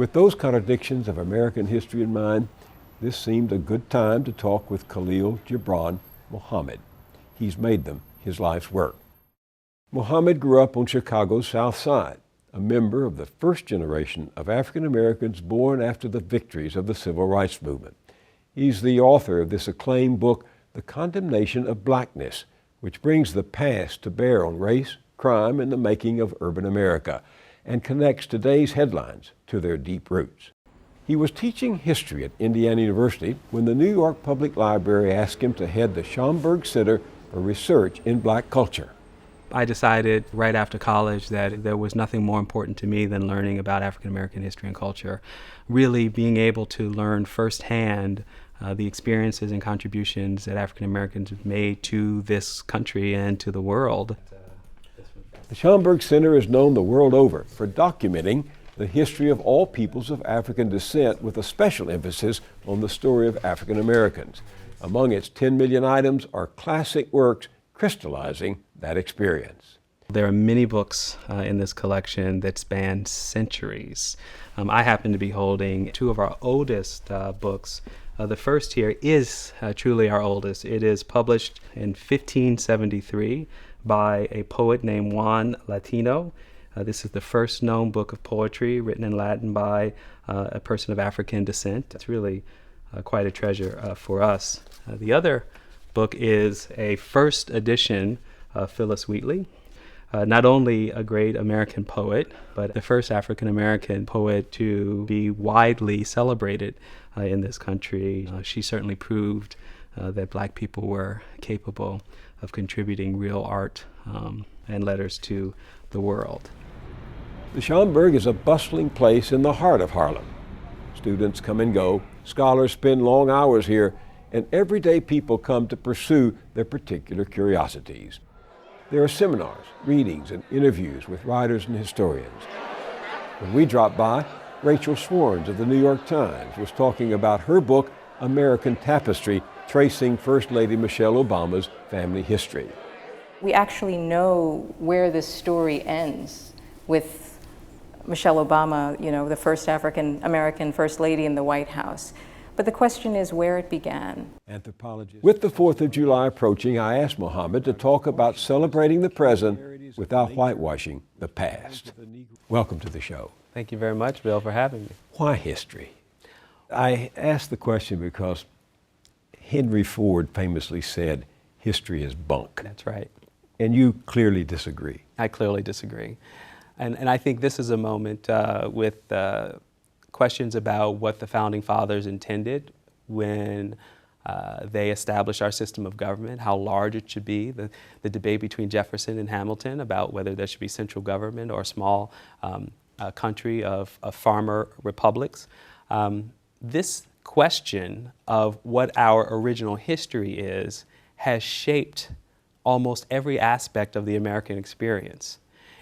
With those contradictions of American history in mind, this seemed a good time to talk with Khalil Gibran Muhammad. He's made them his life's work. Muhammad grew up on Chicago's South Side, a member of the first generation of African Americans born after the victories of the Civil Rights Movement. He's the author of this acclaimed book, The Condemnation of Blackness, which brings the past to bear on race, crime, and the making of urban America, and connects today's headlines to their deep roots. He was teaching history at Indiana University when the New York Public Library asked him to head the Schomburg Center for Research in Black Culture. I decided right after college that there was nothing more important to me than learning about African American history and culture. Really being able to learn firsthand the experiences and contributions that African Americans have made to this country and to the world. The Schomburg Center is known the world over for documenting the history of all peoples of African descent with a special emphasis on the story of African Americans. Among its 10 million items are classic works crystallizing that experience. There are many books in this collection that span centuries. I happen to be holding two of our oldest books. The first here is truly our oldest. It is published in 1573 by a poet named Juan Latino. This is the first known book of poetry written in Latin by a person of African descent. It's really quite a treasure for us. The other book is a first edition of Phyllis Wheatley, not only a great American poet, but the first African American poet to be widely celebrated in this country. She certainly proved that Black people were capable of contributing real art and letters to the world. The Schomburg is a bustling place in the heart of Harlem. Students come and go, scholars spend long hours here, and everyday people come to pursue their particular curiosities. There are seminars, readings, and interviews with writers and historians. When we dropped by, Rachel Swarns of the New York Times was talking about her book, American Tapestry, tracing First Lady Michelle Obama's family history. We actually know where this story ends with Michelle Obama, the first African American First Lady in the White House. But the question is where it began. With the 4th of July approaching, I asked Muhammad to talk about celebrating the present without whitewashing the past. Welcome to the show. Thank you very much, Bill, for having me. Why history? I asked the question because Henry Ford famously said, history is bunk. That's right. And you clearly disagree. I clearly disagree. And I think this is a moment with questions about what the Founding Fathers intended when they established our system of government, how large it should be, the debate between Jefferson and Hamilton about whether there should be central government or a small country of farmer republics. This question of what our original history is has shaped almost every aspect of the American experience.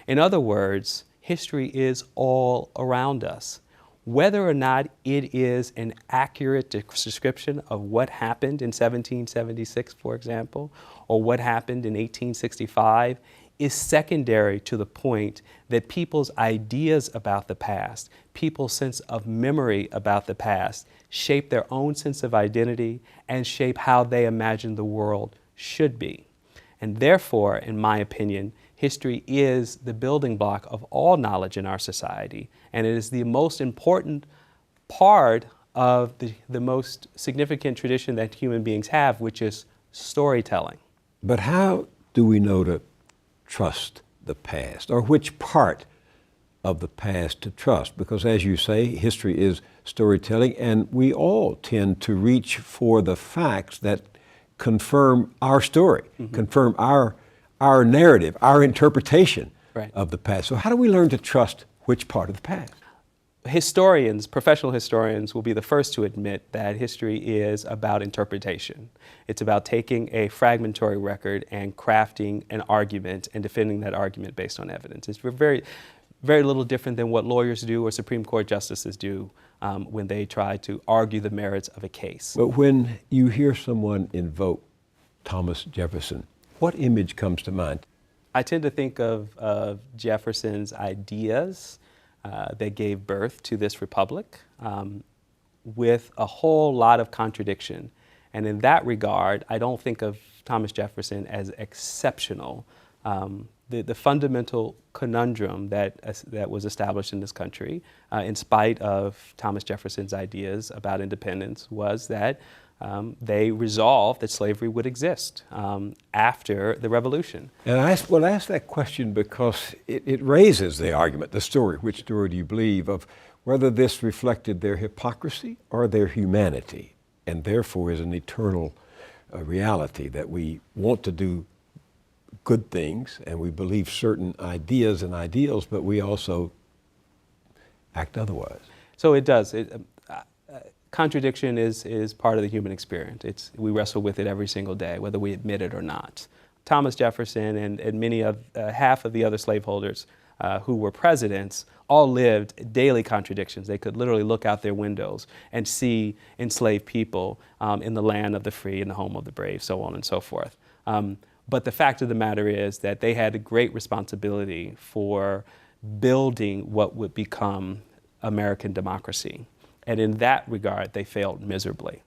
In other words, history is all around us. Whether or not it is an accurate description of what happened in 1776, for example, or what happened in 1865, is secondary to the point that people's ideas about the past, people's sense of memory about the past, shape their own sense of identity and shape how they imagine the world should be. And therefore, in my opinion, history is the building block of all knowledge in our society, and it is the most important part of the most significant tradition that human beings have, which is storytelling. But how do we know to trust the past, or which part of the past to trust? Because as you say, history is storytelling, and we all tend to reach for the facts that confirm our story, confirm our narrative, our interpretation of the past. So how do we learn to trust which part of the past? Historians, professional historians, will be the first to admit that history is about interpretation. It's about taking a fragmentary record and crafting an argument and defending that argument based on evidence. It's very, very little different than what lawyers do or Supreme Court justices do when they try to argue the merits of a case. But when you hear someone invoke Thomas Jefferson, what image comes to mind? I tend to think of Jefferson's ideas that gave birth to this republic with a whole lot of contradiction. And in that regard, I don't think of Thomas Jefferson as exceptional. The fundamental conundrum that was established in this country, in spite of Thomas Jefferson's ideas about independence, was that they resolved that slavery would exist after the Revolution. And I ask that question because it raises the argument, the story, which story do you believe, of whether this reflected their hypocrisy or their humanity, and therefore is an eternal reality that we want to do good things and we believe certain ideas and ideals, but we also act otherwise. So it does. Contradiction is part of the human experience. We wrestle with it every single day, whether we admit it or not. Thomas Jefferson and many of half of the other slaveholders who were presidents all lived daily contradictions. They could literally look out their windows and see enslaved people in the land of the free, in the home of the brave, so on and so forth. But the fact of the matter is that they had a great responsibility for building what would become American democracy. And in that regard, they failed miserably.